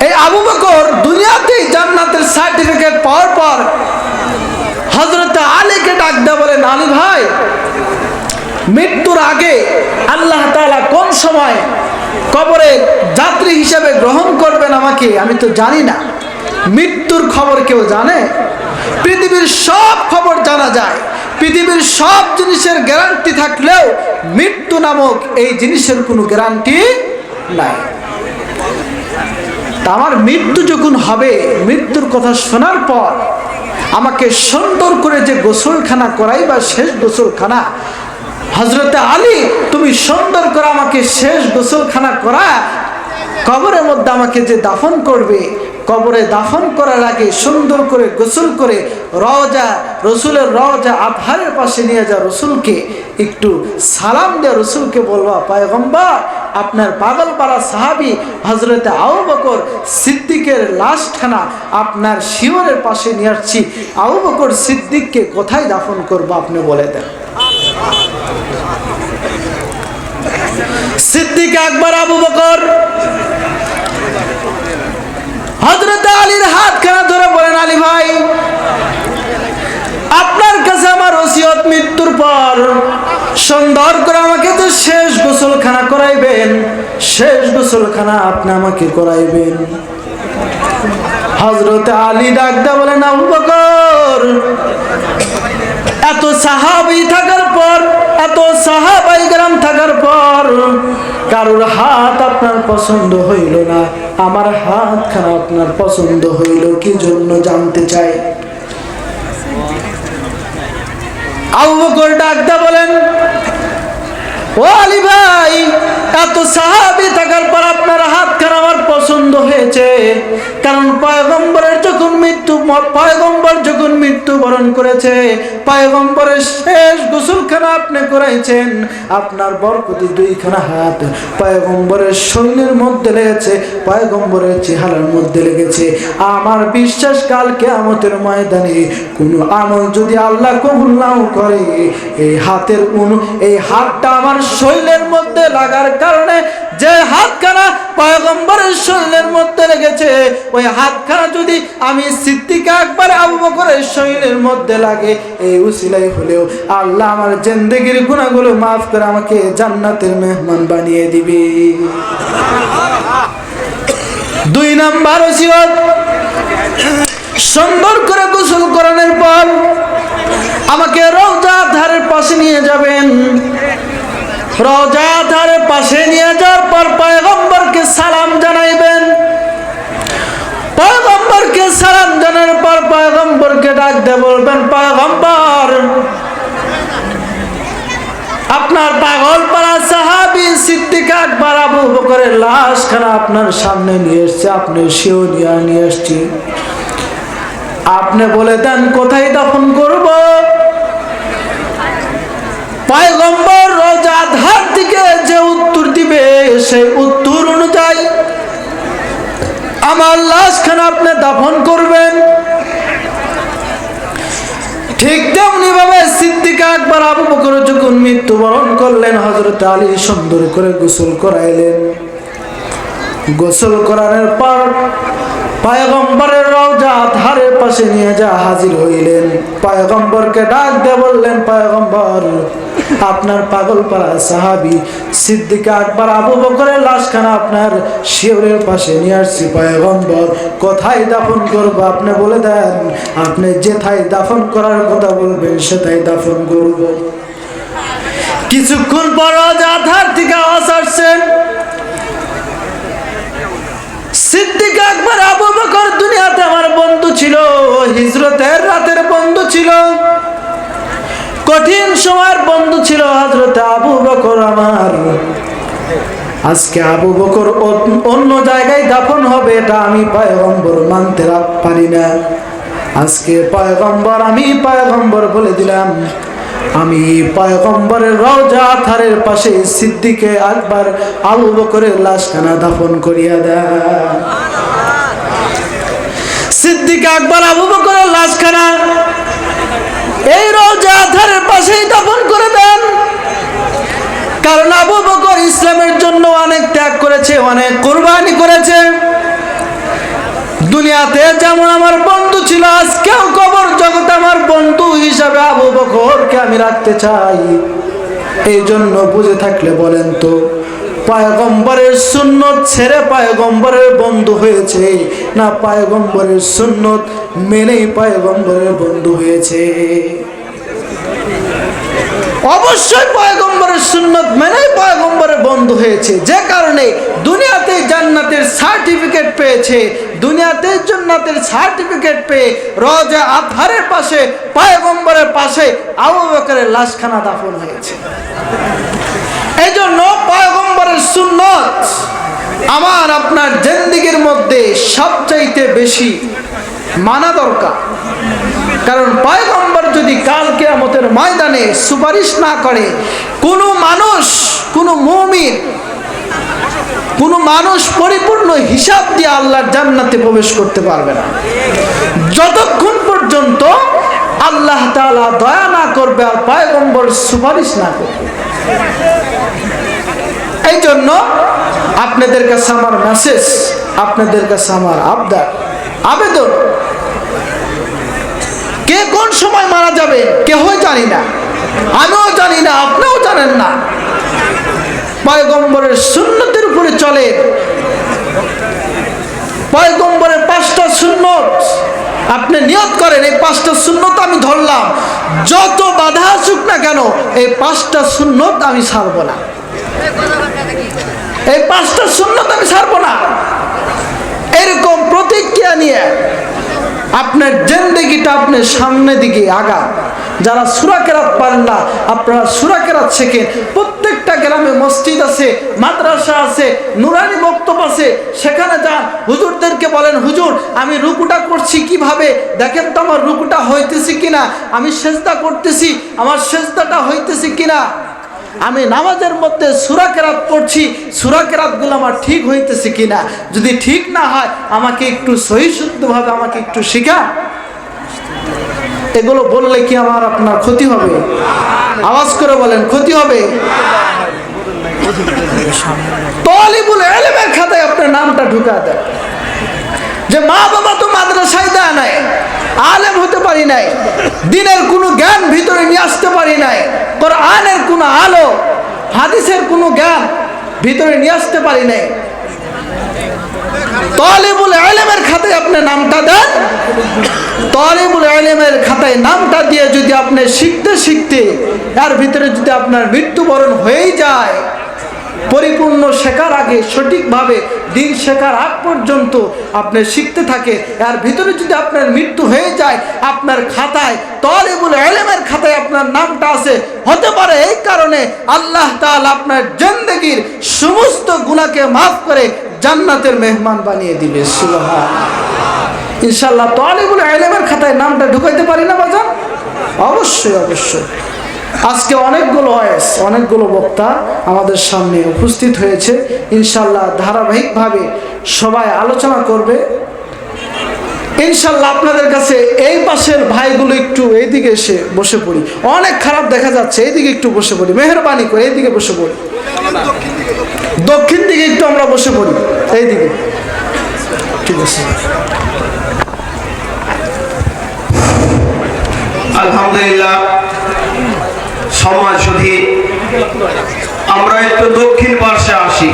এই আবু বকর দুনিয়াতেই জান্নাতের সার্টিফিকেট পাওয়ার পর হযরত আলীকে ডাক দিয়ে বলেন, আলী ভাই, মৃত্যুর আগে আল্লাহ তাআলা কোন সময় কবরে যাত্রী হিসেবে গ্রহণ করবেন আমাকে আমি তো জানি না। মৃত্যুর খবর কেউ জানে? পৃথিবীর সব খবর জানা যায়, পৃথিবীর সব জিনিসের গ্যারান্টি থাকলেও মৃত্যু নামক এই জিনিসের কোনো গ্যারান্টি নাই। তা আমার মৃত্যু যখন হবে, মৃত্যুর কথা শোনার পর আমাকে সুন্দর করে যে গোসলখানা করাই বা শেষ গোসলখানা, হযরতে আলী তুমি সুন্দর করে আমাকে শেষ গোসলখানা করা, কবরের মধ্যে আমাকে যে দাফন করবে, কবরে দাফন করার আগে সুন্দর করে গোসল করে রওজা, রসুলের রওজা আতহারের পাশে নিয়ে যা রসুলকে একটু সালাম দিয়ে রসুলকে বলবা, পয়গম্বর আপনার পাগলপাড়া সাহাবী হযরতে আবু বকর সিদ্দিকের লাশখানা আপনার শিয়রের পাশে নিয়ে আসছি, আবু বকর সিদ্দিককে কোথায় দাফন করবো আপনি বলে দেন। সিদ্দিক আকবর আবু বকর হযরত আলীর হাতখানা ধরে বলেন, আলী ভাই, আপনার কাছে আমার ওসিয়ত, মৃত্যুর পর সুন্দর করে আমাকে তো শেষ গোসলখানা করাইবেন, শেষ গোসলখানা আপনি আমাকে করাইবেন। হযরত আলী ডাক দিয়ে বলেন, আবু বকর, এত সাহাবী থাকার পর, এত সাহাবায়ে কেরাম থাকার পর কারোর হাত আপনার পছন্দ হইল না, আমার হাতখানা আপনার পছন্দ হইল কি জন্য জানতে চাই। আবু বকর ডাক দিয়ে বলেন, ও আলী ভাই, এত সাহাবী থাকার পর আপনার হাতখানা আমার পছন্দ হয়েছে, কারণ পয়গম্বরের যখন পয়গম্বর যখন মৃত্যুবরণ করেছে, পয়গম্বরের শেষ গোসলখানা আপনি করাইছেন, আপনার বরকতি দুইখানা হাত পয়গম্বরের শরীরের মধ্যে লেগেছে, পয়গম্বরের চেহারার মধ্যে লেগেছে। আমার বিশ্বাস কাল কিয়ামতের ময়দানে কোনো আমল যদি আল্লাহ কবুল নাও করে, এই হাতটা আমার শরীরের মধ্যে লাগার কারণে, যে হাতখানা পয়গম্বরের শরীরের মধ্যে লেগেছে, ওই হাতখানা যদি আমি সিদ্দিক আকবর আবু বকরের শরীরের মধ্যে লাগে, এই উসিলাই হলেও আল্লাহ আমার জিন্দেগির গুনাহগুলো মাফ করে আমাকে জান্নাতের মেহমান বানিয়ে দিবে। দুই নাম্বার ওসিয়ত, সুন্দর করে গোসল করানোর পর আমাকে রওজা ধারের পাশে নিয়ে যাবেন। রওজা ধারের পাশে নিয়ে যাওয়ার পর পয়গম্বরকে সালাম জানাইবেন। পয়গম্বরকে সালাম জানানোর পর পয়গম্বরকে ডাক দিয়ে বলবেন, পয়গম্বর, আপনার পাগলপাড়া সাহাবী সিদ্দিক আকবর আবু বকরের লাশখানা আপনার সামনে নিয়ে এসেছে, আপনি শিওরিয়া নিয়ে এসেছি, আপনি বলে দেন কোথায় দাফন করব। পয়গম্বর রওজা ধার থেকে যে উত্তর দিবে, সেই উত্তর অনুযায়ী আমার লাশখানা আপনি দাফন করবেন। ঠিক তেমনি ভাবে সিদ্দিক আকবর আবু বকর যখন মৃত্যুবরণ করলেন, হযরত আলী সুন্দর করে গোসল করাইলেন। গোসল করানোর পর পয়গম্বরের রওজা ধারের পাশে নিয়ে যা হাজির হইলেন। পয়গম্বরকে ডাক দিয়ে বললেন, পয়গম্বর, আপনার পাগলপাড়া সাহাবী সিদ্দিক আকবর আবু বকরের লাশখানা আপনার শিয়রের পাশে নিয়ে আসছি, পয়গম্বর কোথায় দাফন করব আপনি বলে দেন, আপনি যেথায় দাফন করার কথা বলবেন সেটাই দাফন করব। কিছুক্ষণ পর রওজা ধার থেকে আওয়াজ আসছে, সিদ্দিক আকবর আবু বকর দুনিয়াতে আমার বন্ধু ছিল, হিজরতের রাতের বন্ধু ছিল, কঠিন সময়ের বন্ধু ছিল হযরত আবু বকর আমার। আজকে আবু বকর অন্য জায়গায় দাফন হবে, এটা আমি পয়গম্বর মানতে পারি না। আজকে পয়গম্বর, আমি পয়গম্বর বলে দিলাম, আমি পয়গম্বরের রওজা ধারের পাশে সিদ্দিক আকবর আবু বকরের লাশখানা দাফন করিয়া দেন। সিদ্দিক আকবর আবু বকরের লাশখানা এই রওজা ধারের পাশেই দাফন করে দেন। কারণ আবু বকর ইসলামের জন্য অনেক ত্যাগ করেছে, অনেক কুরবানি করেছে। দুনিয়াতে যেমন আমার বন্ধু ছিল, আজকেও কবর জগতে আমার বন্ধু হিসাবে আবু বকরকে আমি রাখতে চাই। এই জন্য বুঝে থাকলে বলেন তো, পয়গম্বরের সুন্নত ছেড়ে পয়গম্বরের বন্ধু হয়েছে, না পয়গম্বরের সুন্নত মেনেই পয়গম্বরের বন্ধু হয়েছে? অবশ্যই পয়গম্বরের সুন্নত মেনেই পয়গম্বরের বন্ধু হয়েছে। যে কারণে দুনিয়াতে জান্নাতের সার্টিফিকেট পেয়েছে, দুনিয়াতে জান্নাতের সার্টিফিকেট পেয়ে রওজা আতহারের পাশে পয়গম্বরের পাশে আবু বকরের লাশখানা দাফন হয়েছে। এই জন্য পয়গম্বরের সুন্নত আমার আপনার জিন্দেগির মধ্যে সবচাইতে বেশি মানা দরকার। কারণ পয়গম্বর যদি কাল কিয়ামতের ময়দানে সুপারিশ না করে, কোনো মুমিন, কোনো মানুষ পরিপূর্ণ হিসাব দিয়ে আল্লাহর জান্নাতে প্রবেশ করতে পারবে না, যতক্ষণ পর্যন্ত আল্লাহ তাআলা দয়া না করবে আর পয়গম্বর সুপারিশ না করবে। এই জন্য আপনাদের কাছে আমার মেসেজ, আপনাদের কাছে আমার আবেদন, কে কোন সময় মারা যাবে কেউই জানি না, আমিও জানি না, আপনিও জানেন না। পয়গম্বরের সুন্নতের উপরে চলে, পয়গম্বরের 5টা সুন্নত আপনি নিয়ত করেন, এই 5টা সুন্নত আমি ধরলাম, যত বাধা আসুক না কেন এই 5টা সুন্নত আমি ছাড়ব না, এই 5টা সুন্নত আমি ছাড়ব না। এরকম প্রতিজ্ঞা নিয়ে আপনার জিন্দেগিটা আপনার সামনের দিকে আগান। যারা সূরা কেরাত পারেন না, আপনারা সূরা কেরাত শেখেন। প্রত্যেকটা গ্রামে মসজিদ আছে, মাদ্রাসা আছে, নুরানি বক্তব্য আছে, সেখানে যান, হুজুরদেরকে বলেন, হুজুর আমি রুকুটা করছি কিভাবে, দেখেন তো আমার রুকুটা হইতেছে কিনা, আমি সেজদা করতেছি আমার সেজদাটা হইতেছে কিনা, আমি নামাজের মধ্যে সূরা কেরাত পড়ছি সূরা কেরাতগুলো আমার ঠিক হইতেছে কিনা, যদি ঠিক না হয় আমাকে একটু সহি শুদ্ধভাবে আমাকে একটু শেখান। এগুলো বললে কি আমার আপনার ক্ষতি হবে? আওয়াজ করে বলেন, ক্ষতি হবে? তালিবুল ইলমের খাতায় আপনার নামটা ঢুকা দেন, যে মা বাবা তো মাদ্রাসায় দেয় নাই, আলেম হতে পারি নাই, দিনের কোনো জ্ঞান ভিতরে নিয়ে আসতে পারি নাই, কোরআনের কোনো আলো হাদিসের কোনো জ্ঞান ভিতরে নিয়ে আসতে পারি নাই, তালিবুল ইলমের খাতায় আপনি নামটা দেন। তালিবুল ইলমের খাতায় নামটা দিয়ে যদি আপনি শিখতে শিখতে এর ভিতরে যদি আপনার মৃত্যুবরণ হয়েই যায়, পরিপূর্ণ শেখার আগে সঠিকভাবে দিন শেখার আগ পর্যন্ত আপনি শিখতে থাকে, এর ভিতরে যদি আপনার মৃত্যু হয়ে যায়, আপনার খাতায় তালিবুল ইলমের খাতায় আপনার নামটা আছে, হতে পারে এই কারণে আল্লাহ তাআলা আপনার জিন্দেগীর সমস্ত গুনাহকে মাফ করে জান্নাতের মেহমান বানিয়ে দিবে। সুবহানাল্লাহ। ইনশাআল্লাহ তালিবুল ইলমের খাতায় নামটা ঢুকাইতে পারি না বাজান? অবশ্যই অবশ্যই। আজকে অনেকগুলো বক্তা আমাদের সামনে উপস্থিত হয়েছে, ইনশাআল্লাহ ধারাবাহিকভাবে সবাই আলোচনা করবে ইনশাআল্লাহ। আপনাদের কাছে এই পাশের ভাইগুলো একটু এইদিকে এসে বসে পড়ি, অনেক খারাপ দেখা যাচ্ছে, এইদিকে একটু বসে পড়ি, মেহরবানি করে এইদিকে বসে পড়ি, দক্ষিণ দিকে একটু আমরা বসে পড়ি, এইদিকে, ঠিক আছে। আলহামদুলিল্লাহ, সমাজ শুধু আমরা একটু দক্ষিণ পার্শ্বে আসি।